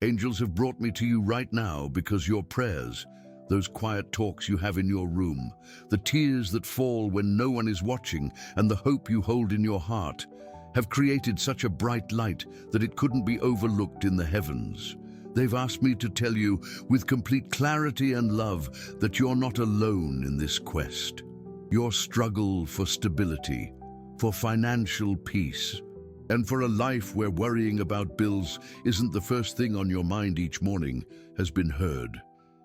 Angels have brought me to you right now because your prayers, those quiet talks you have in your room, the tears that fall when no one is watching, and the hope you hold in your heart, have created such a bright light that it couldn't be overlooked in the heavens. They've asked me to tell you with complete clarity and love that you're not alone in this quest. Your struggle for stability, for financial peace, and for a life where worrying about bills isn't the first thing on your mind each morning has been heard.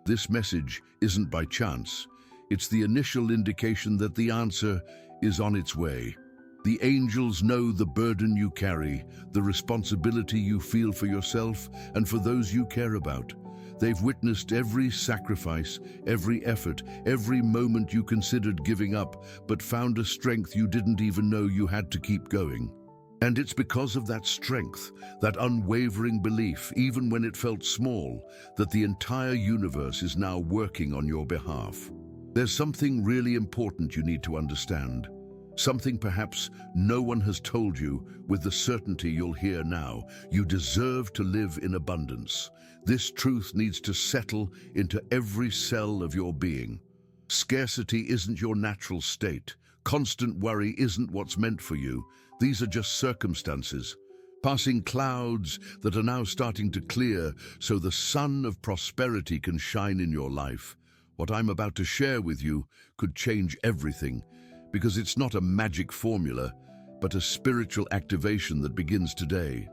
This message isn't by chance. It's the initial indication that the answer is on its way. The angels know the burden you carry, the responsibility you feel for yourself and for those you care about. They've witnessed every sacrifice, every effort, every moment you considered giving up, but found a strength you didn't even know you had to keep going. And it's because of that strength, that unwavering belief, even when it felt small, that the entire universe is now working on your behalf. There's something really important you need to understand. Something perhaps no one has told you with the certainty you'll hear now. You deserve to live in abundance. This truth needs to settle into every cell of your being. Scarcity isn't your natural state. Constant worry isn't what's meant for you. These are just circumstances, passing clouds that are now starting to clear so the sun of prosperity can shine in your life. What I'm about to share with you could change everything, because it's not a magic formula, but a spiritual activation that begins today.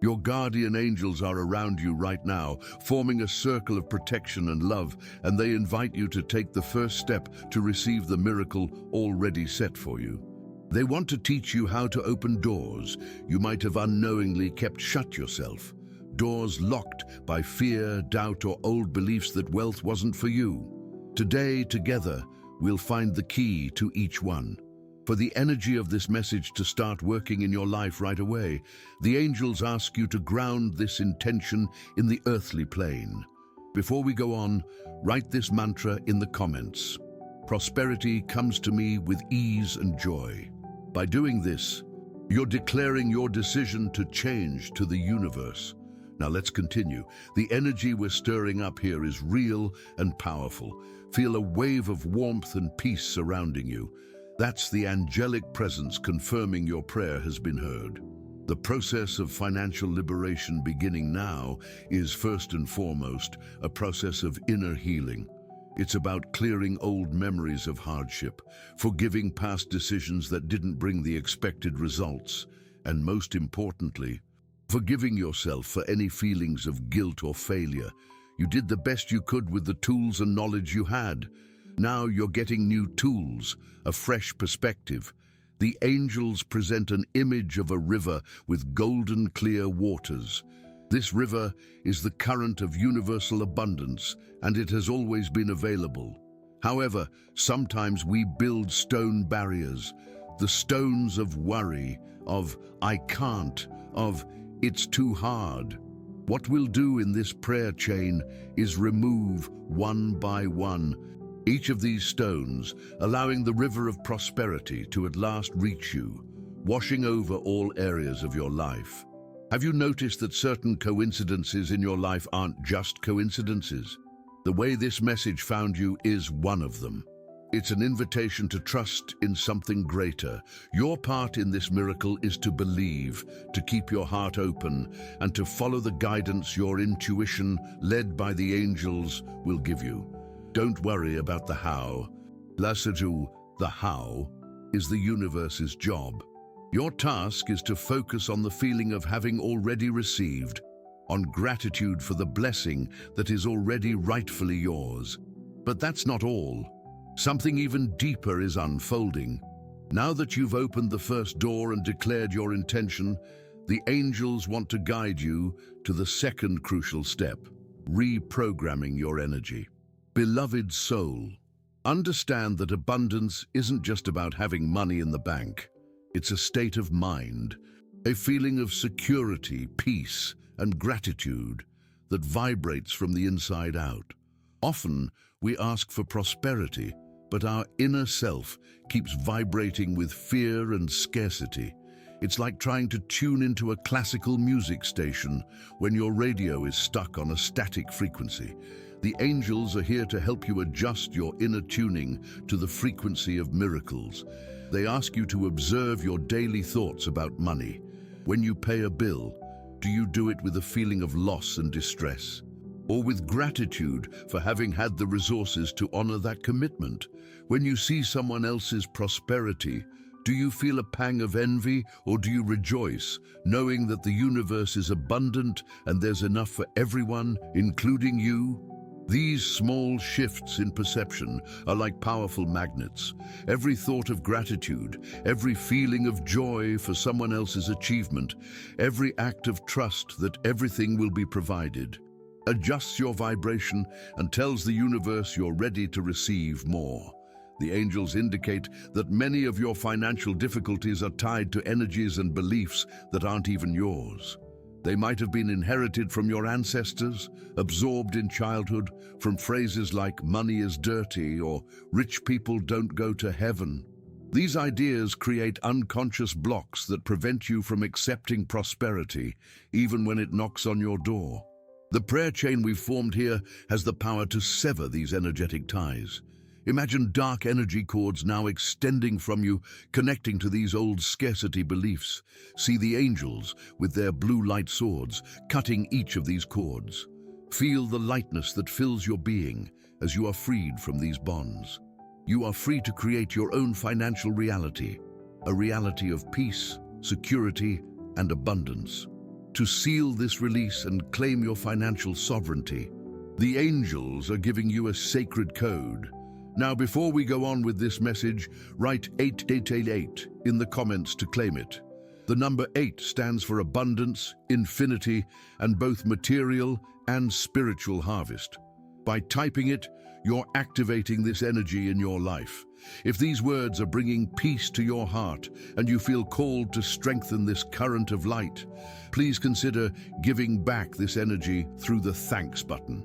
Your guardian angels are around you right now, forming a circle of protection and love, and they invite you to take the first step to receive the miracle already set for you. They want to teach you how to open doors you might have unknowingly kept shut yourself. Doors locked by fear, doubt, or old beliefs that wealth wasn't for you. Today, together, we'll find the key to each one. For the energy of this message to start working in your life right away, the angels ask you to ground this intention in the earthly plane. Before we go on, write this mantra in the comments. Prosperity comes to me with ease and joy. By doing this, you're declaring your decision to change to the universe. Now let's continue. The energy we're stirring up here is real and powerful. Feel a wave of warmth and peace surrounding you. That's the angelic presence confirming your prayer has been heard. The process of financial liberation beginning now is first and foremost a process of inner healing. It's about clearing old memories of hardship, forgiving past decisions that didn't bring the expected results, and most importantly, forgiving yourself for any feelings of guilt or failure. You did the best you could with the tools and knowledge you had. Now you're getting new tools, a fresh perspective. The angels present an image of a river with golden clear waters. This river is the current of universal abundance, and it has always been available. However, sometimes we build stone barriers, the stones of worry, of I can't, of it's too hard. What we'll do in this prayer chain is remove one by one each of these stones, allowing the river of prosperity to at last reach you, washing over all areas of your life. Have you noticed that certain coincidences in your life aren't just coincidences? The way this message found you is one of them. It's an invitation to trust in something greater. Your part in this miracle is to believe, to keep your heart open, and to follow the guidance your intuition, led by the angels, will give you. Don't worry about the how. Lasadu, the how, is the universe's job. Your task is to focus on the feeling of having already received, on gratitude for the blessing that is already rightfully yours. But that's not all. Something even deeper is unfolding. Now that you've opened the first door and declared your intention, the angels want to guide you to the second crucial step, reprogramming your energy. Beloved soul, understand that abundance isn't just about having money in the bank. It's a state of mind, a feeling of security, peace, and gratitude that vibrates from the inside out. Often, we ask for prosperity, but our inner self keeps vibrating with fear and scarcity. It's like trying to tune into a classical music station when your radio is stuck on a static frequency. The angels are here to help you adjust your inner tuning to the frequency of miracles. They ask you to observe your daily thoughts about money. When you pay a bill, do you do it with a feeling of loss and distress, or with gratitude for having had the resources to honor that commitment? When you see someone else's prosperity, do you feel a pang of envy, or do you rejoice, knowing that the universe is abundant and there's enough for everyone, including you? These small shifts in perception are like powerful magnets. Every thought of gratitude, every feeling of joy for someone else's achievement, every act of trust that everything will be provided, adjusts your vibration and tells the universe you're ready to receive more. The angels indicate that many of your financial difficulties are tied to energies and beliefs that aren't even yours. They might have been inherited from your ancestors, absorbed in childhood, from phrases like money is dirty or rich people don't go to heaven. These ideas create unconscious blocks that prevent you from accepting prosperity, even when it knocks on your door. The prayer chain we've formed here has the power to sever these energetic ties. Imagine dark energy cords now extending from you, connecting to these old scarcity beliefs. See the angels, with their blue light swords, cutting each of these cords. Feel the lightness that fills your being as you are freed from these bonds. You are free to create your own financial reality, a reality of peace, security, and abundance. To seal this release and claim your financial sovereignty, the angels are giving you a sacred code. Now, before we go on with this message, write 888 in the comments to claim it. The number 8 stands for abundance, infinity, and both material and spiritual harvest. By typing it, you're activating this energy in your life. If these words are bringing peace to your heart and you feel called to strengthen this current of light, please consider giving back this energy through the thanks button.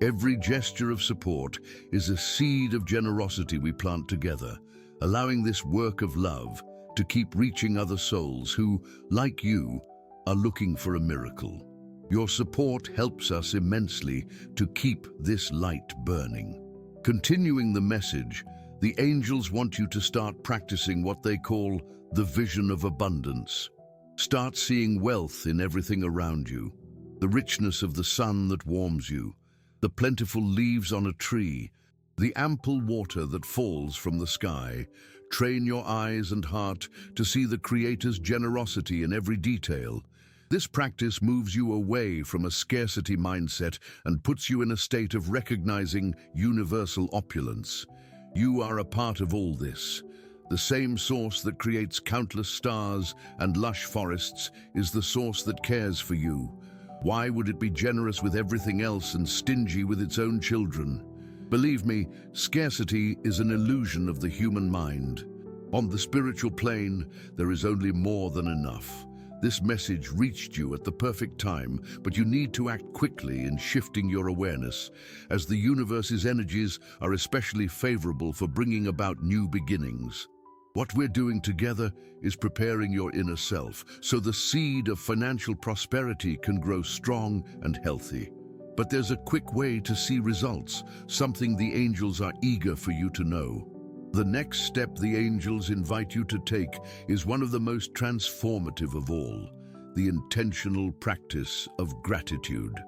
Every gesture of support is a seed of generosity we plant together, allowing this work of love to keep reaching other souls who, like you, are looking for a miracle. Your support helps us immensely to keep this light burning. Continuing the message, the angels want you to start practicing what they call the vision of abundance. Start seeing wealth in everything around you, the richness of the sun that warms you, the plentiful leaves on a tree, the ample water that falls from the sky. Train your eyes and heart to see the Creator's generosity in every detail. This practice moves you away from a scarcity mindset and puts you in a state of recognizing universal opulence. You are a part of all this. The same source that creates countless stars and lush forests is the source that cares for you. Why would it be generous with everything else and stingy with its own children? Believe me, scarcity is an illusion of the human mind. On the spiritual plane, there is only more than enough. This message reached you at the perfect time, but you need to act quickly in shifting your awareness, as the universe's energies are especially favorable for bringing about new beginnings. What we're doing together is preparing your inner self so the seed of financial prosperity can grow strong and healthy. But there's a quick way to see results, something the angels are eager for you to know. The next step the angels invite you to take is one of the most transformative of all, the intentional practice of gratitude.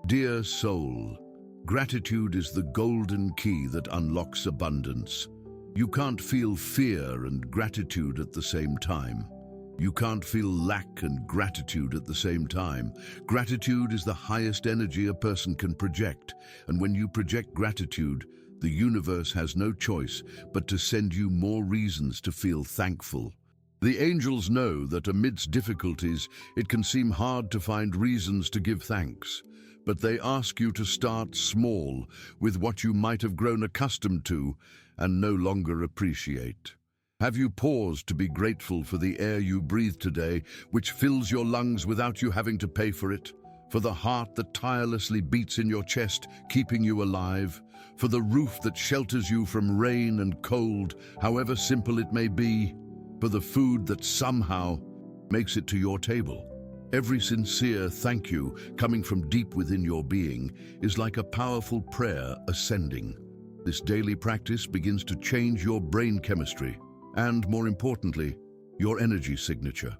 Dear soul, gratitude is the golden key that unlocks abundance. You can't feel fear and gratitude at the same time. You can't feel lack and gratitude at the same time. Gratitude is the highest energy a person can project, and when you project gratitude, the universe has no choice but to send you more reasons to feel thankful. The angels know that amidst difficulties, it can seem hard to find reasons to give thanks, but they ask you to start small with what you might have grown accustomed to and no longer appreciate. Have you paused to be grateful for the air you breathe today, which fills your lungs without you having to pay for it? For the heart that tirelessly beats in your chest, keeping you alive? For the roof that shelters you from rain and cold, however simple it may be? For the food that somehow makes it to your table. Every sincere thank you coming from deep within your being is like a powerful prayer ascending. This daily practice begins to change your brain chemistry and, more importantly, your energy signature.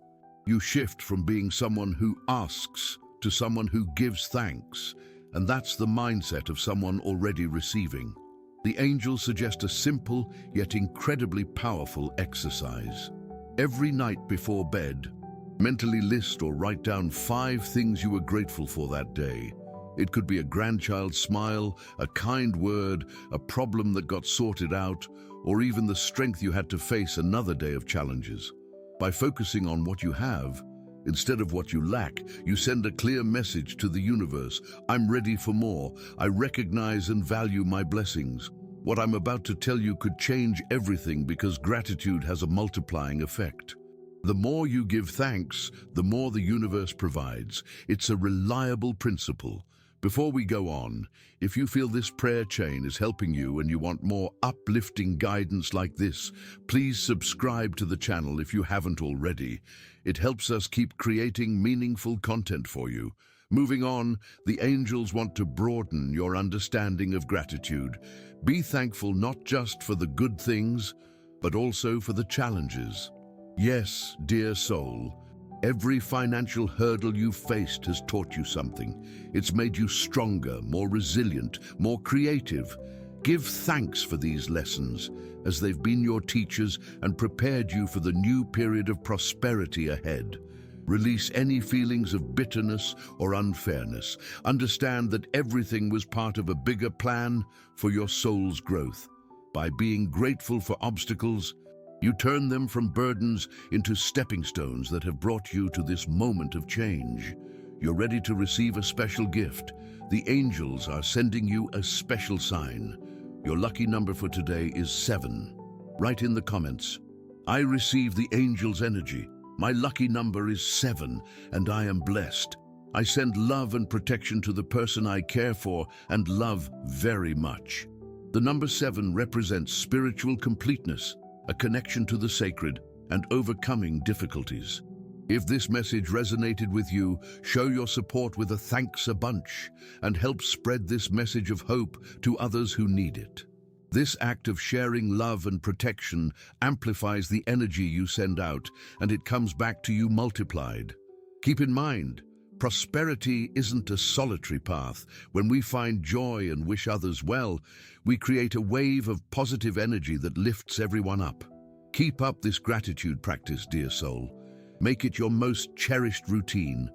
You shift from being someone who asks to someone who gives thanks, and that's the mindset of someone already receiving. The angels suggest a simple yet incredibly powerful exercise. Every night before bed, mentally list or write down 5 things you were grateful for that day. It could be a grandchild's smile, a kind word, a problem that got sorted out, or even the strength you had to face another day of challenges. By focusing on what you have, instead of what you lack, you send a clear message to the universe. I'm ready for more. I recognize and value my blessings. What I'm about to tell you could change everything because gratitude has a multiplying effect. The more you give thanks, the more the universe provides. It's a reliable principle. Before we go on, if you feel this prayer chain is helping you and you want more uplifting guidance like this, please subscribe to the channel if you haven't already. It helps us keep creating meaningful content for you. Moving on, the angels want to broaden your understanding of gratitude. Be thankful not just for the good things, but also for the challenges. Yes, dear soul, every financial hurdle you've faced has taught you something. It's made you stronger, more resilient, more creative. Give thanks for these lessons, as they've been your teachers and prepared you for the new period of prosperity ahead. Release any feelings of bitterness or unfairness. Understand that everything was part of a bigger plan for your soul's growth. By being grateful for obstacles, you turn them from burdens into stepping stones that have brought you to this moment of change. You're ready to receive a special gift. The angels are sending you a special sign. Your lucky number for today is 7. Write in the comments, I receive the angel's energy. My lucky number is 7, and I am blessed. I send love and protection to the person I care for and love very much. The number 7 represents spiritual completeness, a connection to the sacred, and overcoming difficulties. If this message resonated with you, show your support with a thanks a bunch and help spread this message of hope to others who need it. This act of sharing love and protection amplifies the energy you send out, and it comes back to you multiplied. Keep in mind, prosperity isn't a solitary path. When we find joy and wish others well, we create a wave of positive energy that lifts everyone up. Keep up this gratitude practice, dear soul. Make it your most cherished routine,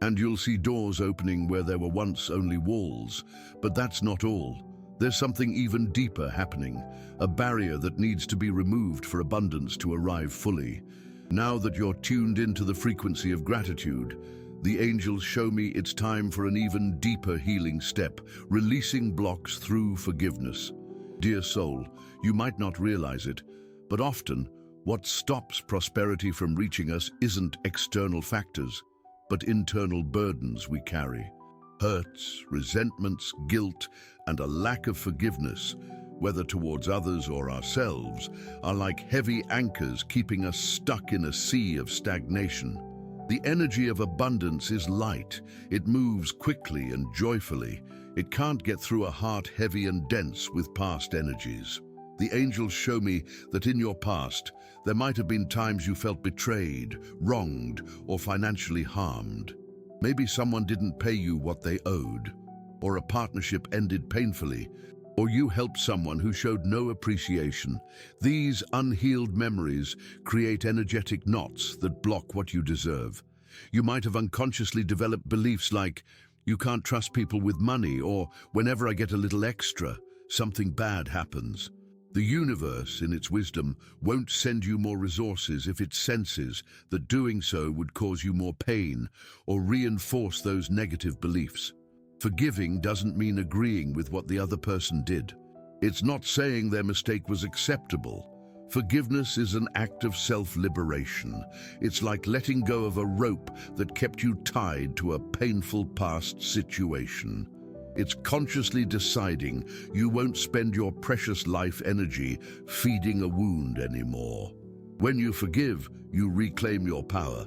and you'll see doors opening where there were once only walls. But that's not all. There's something even deeper happening, a barrier that needs to be removed for abundance to arrive fully. Now that you're tuned into the frequency of gratitude, the angels show me it's time for an even deeper healing step, releasing blocks through forgiveness. Dear soul, you might not realize it, but often what stops prosperity from reaching us isn't external factors, but internal burdens we carry. Hurts, resentments, guilt, and a lack of forgiveness, whether towards others or ourselves, are like heavy anchors keeping us stuck in a sea of stagnation. The energy of abundance is light. It moves quickly and joyfully. It can't get through a heart heavy and dense with past energies. The angels show me that in your past, there might have been times you felt betrayed, wronged, or financially harmed. Maybe someone didn't pay you what they owed, or a partnership ended painfully, or you helped someone who showed no appreciation. These unhealed memories create energetic knots that block what you deserve. You might have unconsciously developed beliefs like, you can't trust people with money, or whenever I get a little extra, something bad happens. The universe, in its wisdom, won't send you more resources if it senses that doing so would cause you more pain or reinforce those negative beliefs. Forgiving doesn't mean agreeing with what the other person did. It's not saying their mistake was acceptable. Forgiveness is an act of self-liberation. It's like letting go of a rope that kept you tied to a painful past situation. It's consciously deciding you won't spend your precious life energy feeding a wound anymore. When you forgive, you reclaim your power.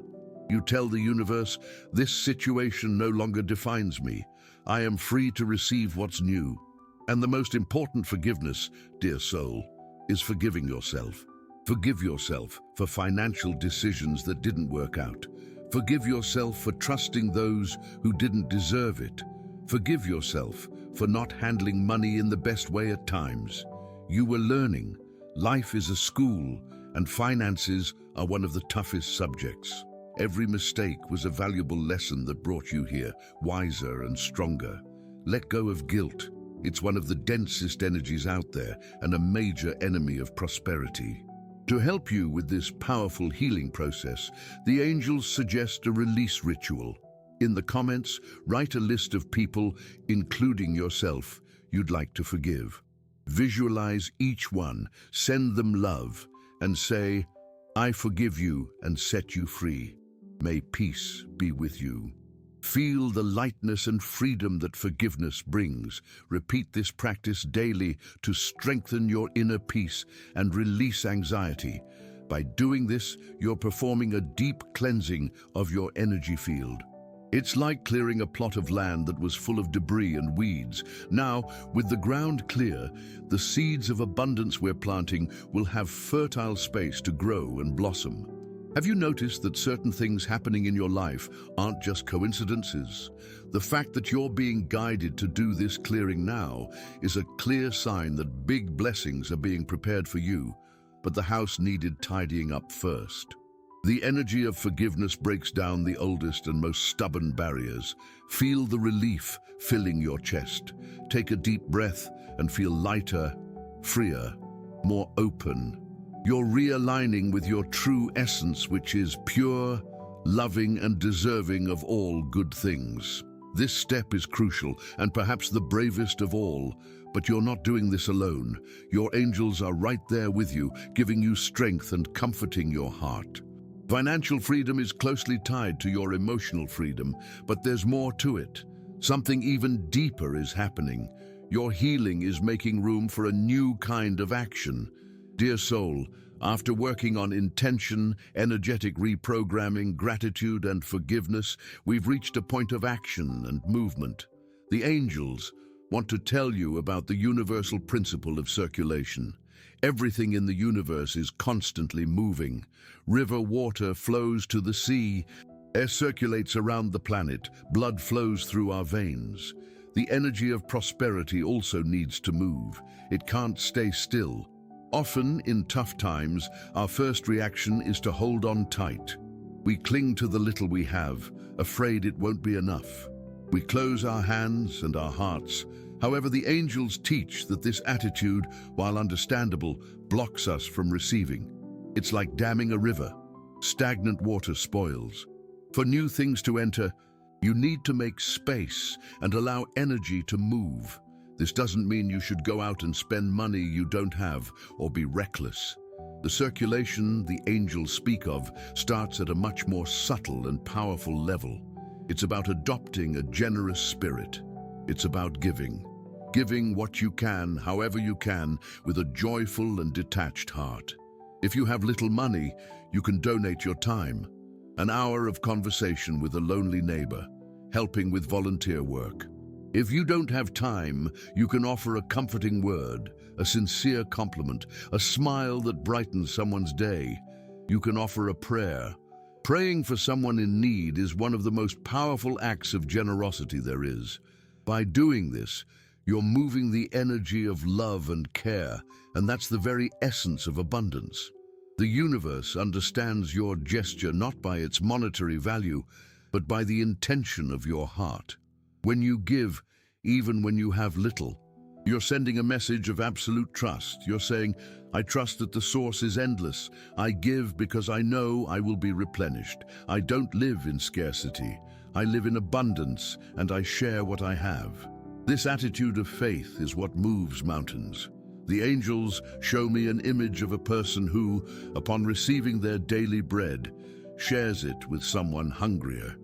You tell the universe, this situation no longer defines me. I am free to receive what's new. And the most important forgiveness, dear soul, is forgiving yourself. Forgive yourself for financial decisions that didn't work out. Forgive yourself for trusting those who didn't deserve it. Forgive yourself for not handling money in the best way at times. You were learning. Life is a school, and finances are one of the toughest subjects. Every mistake was a valuable lesson that brought you here, wiser and stronger. Let go of guilt. It's one of the densest energies out there and a major enemy of prosperity. To help you with this powerful healing process, the angels suggest a release ritual. In the comments, write a list of people, including yourself, you'd like to forgive. Visualize each one, send them love, and say, I forgive you and set you free. May peace be with you. Feel the lightness and freedom that forgiveness brings. Repeat this practice daily to strengthen your inner peace and release anxiety. By doing this, you're performing a deep cleansing of your energy field. It's like clearing a plot of land that was full of debris and weeds. Now, with the ground clear, the seeds of abundance we're planting will have fertile space to grow and blossom. Have you noticed that certain things happening in your life aren't just coincidences? The fact that you're being guided to do this clearing now is a clear sign that big blessings are being prepared for you, but the house needed tidying up first. The energy of forgiveness breaks down the oldest and most stubborn barriers. Feel the relief filling your chest. Take a deep breath and feel lighter, freer, more open. You're realigning with your true essence, which is pure, loving, and deserving of all good things. This step is crucial and perhaps the bravest of all, but you're not doing this alone. Your angels are right there with you, giving you strength and comforting your heart. Financial freedom is closely tied to your emotional freedom, but there's more to it. Something even deeper is happening. Your healing is making room for a new kind of action. Dear soul, after working on intention, energetic reprogramming, gratitude, and forgiveness, we've reached a point of action and movement. The angels want to tell you about the universal principle of circulation. Everything in the universe is constantly moving. River water flows to the sea. Air circulates around the planet. Blood flows through our veins. The energy of prosperity also needs to move. It can't stay still. Often, in tough times, our first reaction is to hold on tight. We cling to the little we have, afraid it won't be enough. We close our hands and our hearts. However, the angels teach that this attitude, while understandable, blocks us from receiving. It's like damming a river. Stagnant water spoils. For new things to enter, you need to make space and allow energy to move. This doesn't mean you should go out and spend money you don't have or be reckless. The circulation the angels speak of starts at a much more subtle and powerful level. It's about adopting a generous spirit. It's about giving. Giving what you can, however you can, with a joyful and detached heart. If you have little money, you can donate your time. An hour of conversation with a lonely neighbor, helping with volunteer work. If you don't have time, you can offer a comforting word, a sincere compliment, a smile that brightens someone's day. You can offer a prayer. Praying for someone in need is one of the most powerful acts of generosity there is. By doing this, you're moving the energy of love and care, and that's the very essence of abundance. The universe understands your gesture not by its monetary value, but by the intention of your heart. When you give, even when you have little, you're sending a message of absolute trust. You're saying, I trust that the source is endless. I give because I know I will be replenished. I don't live in scarcity. I live in abundance, and I share what I have. This attitude of faith is what moves mountains. The angels show me an image of a person who, upon receiving their daily bread, shares it with someone hungrier.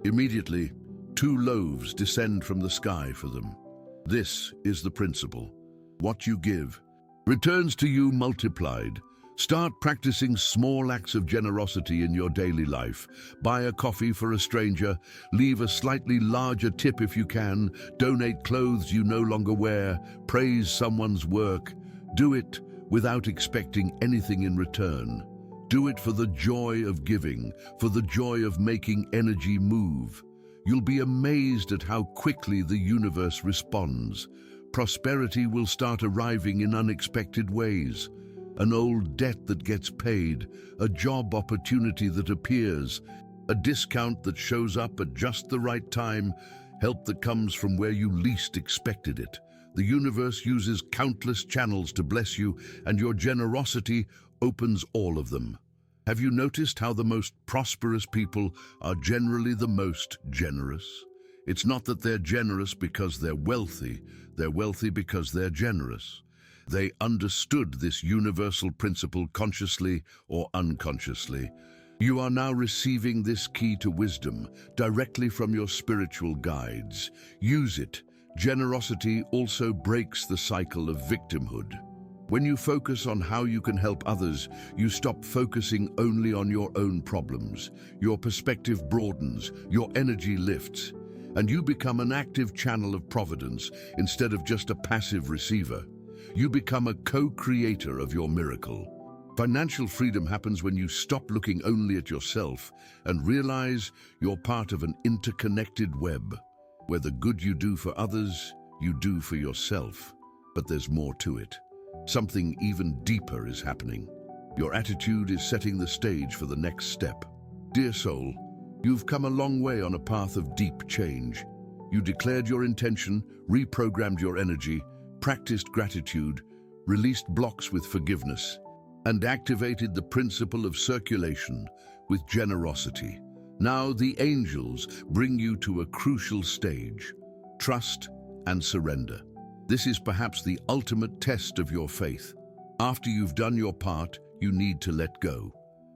Immediately, 2 loaves descend from the sky for them. This is the principle. What you give returns to you multiplied. Start practicing small acts of generosity in your daily life. Buy a coffee for a stranger, leave a slightly larger tip if you can, donate clothes you no longer wear, praise someone's work. Do it without expecting anything in return. Do it for the joy of giving, for the joy of making energy move. You'll be amazed at how quickly the universe responds. Prosperity will start arriving in unexpected ways. An old debt that gets paid, a job opportunity that appears, a discount that shows up at just the right time, help that comes from where you least expected it. The universe uses countless channels to bless you, and your generosity opens all of them. Have you noticed how the most prosperous people are generally the most generous? It's not that they're generous because they're wealthy because they're generous. They understood this universal principle consciously or unconsciously. You are now receiving this key to wisdom directly from your spiritual guides. Use it. Generosity also breaks the cycle of victimhood. When you focus on how you can help others, you stop focusing only on your own problems. Your perspective broadens, your energy lifts, and you become an active channel of providence instead of just a passive receiver. You become a co-creator of your miracle. Financial freedom happens when you stop looking only at yourself and realize you're part of an interconnected web, where the good you do for others, you do for yourself. But there's more to it. Something even deeper is happening. Your attitude is setting the stage for the next step. Dear soul, you've come a long way on a path of deep change. You declared your intention, reprogrammed your energy, practiced gratitude, released blocks with forgiveness, and activated the principle of circulation with generosity. Now the angels bring you to a crucial stage: trust and surrender. This is perhaps the ultimate test of your faith. After you've done your part, you need to let go.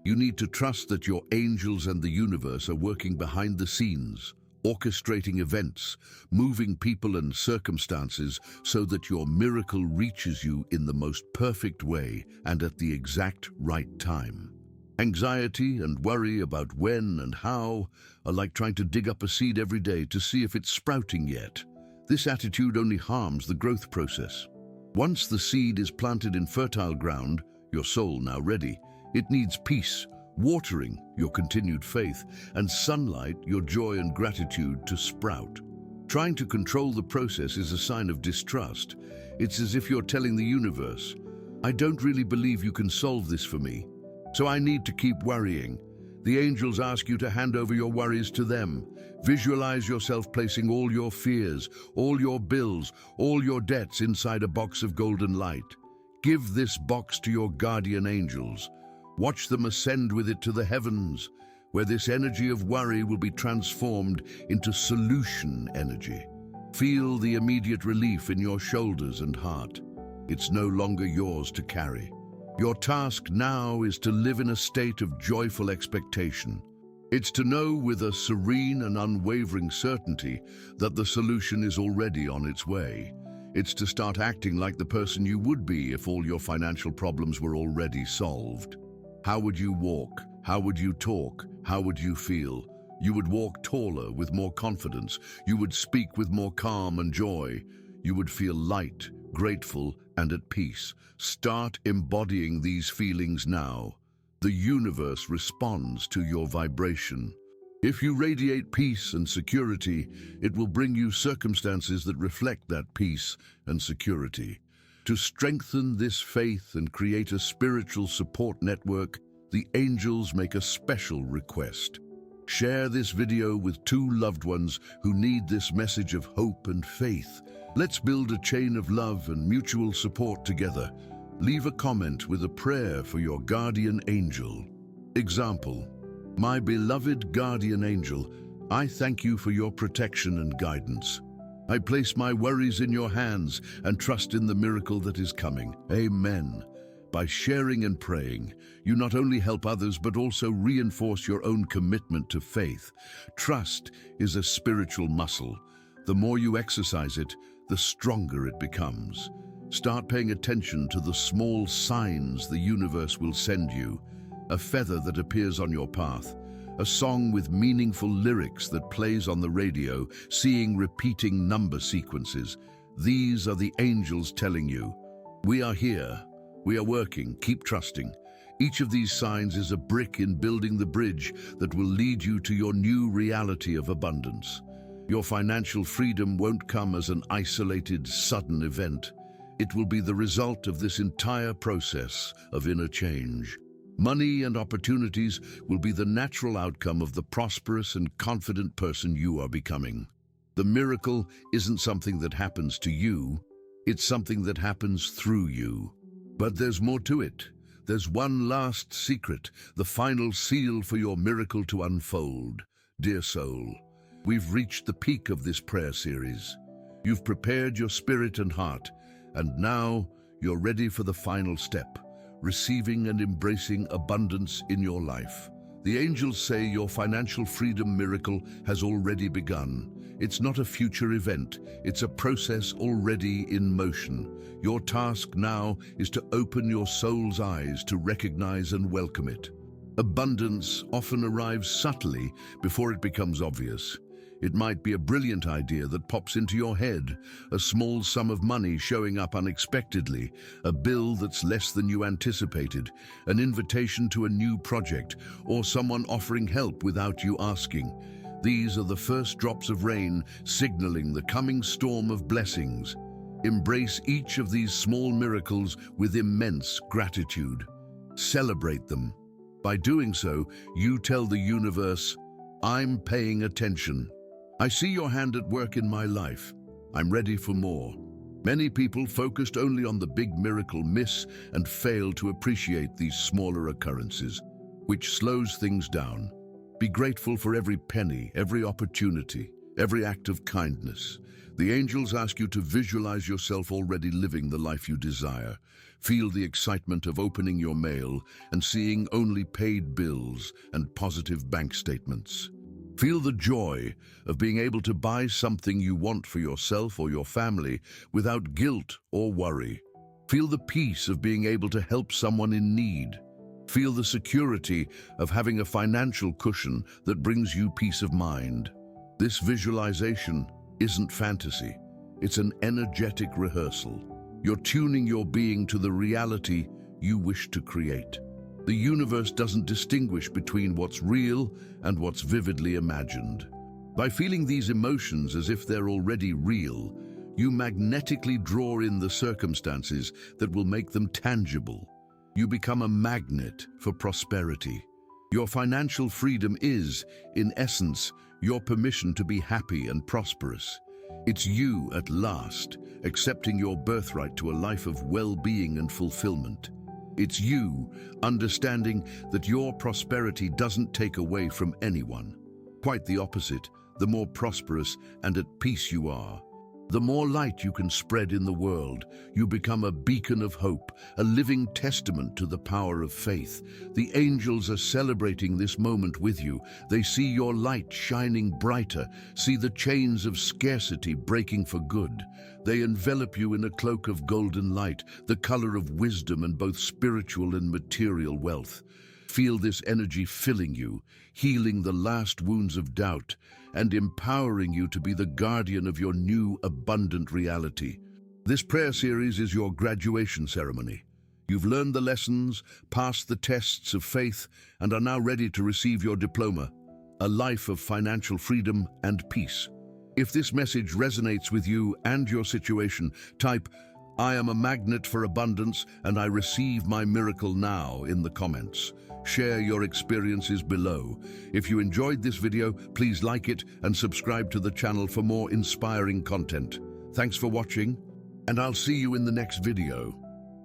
You need to trust that your angels and the universe are working behind the scenes, orchestrating events, moving people and circumstances so that your miracle reaches you in the most perfect way and at the exact right time. Anxiety and worry about when and how are like trying to dig up a seed every day to see if it's sprouting yet. This attitude only harms the growth process. Once the seed is planted in fertile ground, your soul now ready, it needs peace, watering, your continued faith, and sunlight, your joy and gratitude, to sprout. Trying to control the process is a sign of distrust. It's as if you're telling the universe, I don't really believe you can solve this for me, so I need to keep worrying. The angels ask you to hand over your worries to them. Visualize yourself placing all your fears, all your bills, all your debts inside a box of golden light. Give this box to your guardian angels. Watch them ascend with it to the heavens, where this energy of worry will be transformed into solution energy. Feel the immediate relief in your shoulders and heart. It's no longer yours to carry. Your task now is to live in a state of joyful expectation. It's to know with a serene and unwavering certainty that the solution is already on its way. It's to start acting like the person you would be if all your financial problems were already solved. How would you walk? How would you talk? How would you feel? You would walk taller with more confidence. You would speak with more calm and joy. You would feel light, grateful, and at peace. Start embodying these feelings now. The universe responds to your vibration. If you radiate peace and security, it will bring you circumstances that reflect that peace and security. To strengthen this faith and create a spiritual support network, the angels make a special request. Share this video with 2 loved ones who need this message of hope and faith. Let's build a chain of love and mutual support together. Leave a comment with a prayer for your guardian angel. Example: My beloved guardian angel, I thank you for your protection and guidance. I place my worries in your hands and trust in the miracle that is coming. Amen. By sharing and praying, you not only help others but also reinforce your own commitment to faith. Trust is a spiritual muscle. The more you exercise it, the stronger it becomes. Start paying attention to the small signs the universe will send you. A feather that appears on your path, a song with meaningful lyrics that plays on the radio, seeing repeating number sequences. These are the angels telling you, we are here, we are working, keep trusting. Each of these signs is a brick in building the bridge that will lead you to your new reality of abundance. Your financial freedom won't come as an isolated, sudden event. It will be the result of this entire process of inner change. Money and opportunities will be the natural outcome of the prosperous and confident person you are becoming. The miracle isn't something that happens to you, it's something that happens through you. But there's more to it. There's one last secret, the final seal for your miracle to unfold. Dear soul, we've reached the peak of this prayer series. You've prepared your spirit and heart, and now you're ready for the final step, receiving and embracing abundance in your life. The angels say your financial freedom miracle has already begun. It's not a future event, it's a process already in motion. Your task now is to open your soul's eyes to recognize and welcome it. Abundance often arrives subtly before it becomes obvious. It might be a brilliant idea that pops into your head, a small sum of money showing up unexpectedly, a bill that's less than you anticipated, an invitation to a new project, or someone offering help without you asking. These are the first drops of rain signaling the coming storm of blessings. Embrace each of these small miracles with immense gratitude. Celebrate them. By doing so, you tell the universe, I'm paying attention. I see your hand at work in my life. I'm ready for more. Many people focused only on the big miracle miss and fail to appreciate these smaller occurrences, which slows things down. Be grateful for every penny, every opportunity, every act of kindness. The angels ask you to visualize yourself already living the life you desire. Feel the excitement of opening your mail and seeing only paid bills and positive bank statements. Feel the joy of being able to buy something you want for yourself or your family without guilt or worry. Feel the peace of being able to help someone in need. Feel the security of having a financial cushion that brings you peace of mind. This visualization isn't fantasy. It's an energetic rehearsal. You're tuning your being to the reality you wish to create. The universe doesn't distinguish between what's real and what's vividly imagined. By feeling these emotions as if they're already real, you magnetically draw in the circumstances that will make them tangible. You become a magnet for prosperity. Your financial freedom is, in essence, your permission to be happy and prosperous. It's you, at last, accepting your birthright to a life of well-being and fulfillment. It's you understanding that your prosperity doesn't take away from anyone. Quite the opposite, the more prosperous and at peace you are, the more light you can spread in the world. You become a beacon of hope, a living testament to the power of faith. The angels are celebrating this moment with you. They see your light shining brighter, see the chains of scarcity breaking for good. They envelop you in a cloak of golden light, the color of wisdom and both spiritual and material wealth. Feel this energy filling you, healing the last wounds of doubt, and empowering you to be the guardian of your new, abundant reality. This prayer series is your graduation ceremony. You've learned the lessons, passed the tests of faith, and are now ready to receive your diploma, a life of financial freedom and peace. If this message resonates with you and your situation, type, I am a magnet for abundance and I receive my miracle now in the comments. Share your experiences below. If you enjoyed this video, please like it and subscribe to the channel for more inspiring content. Thanks for watching, and I'll see you in the next video.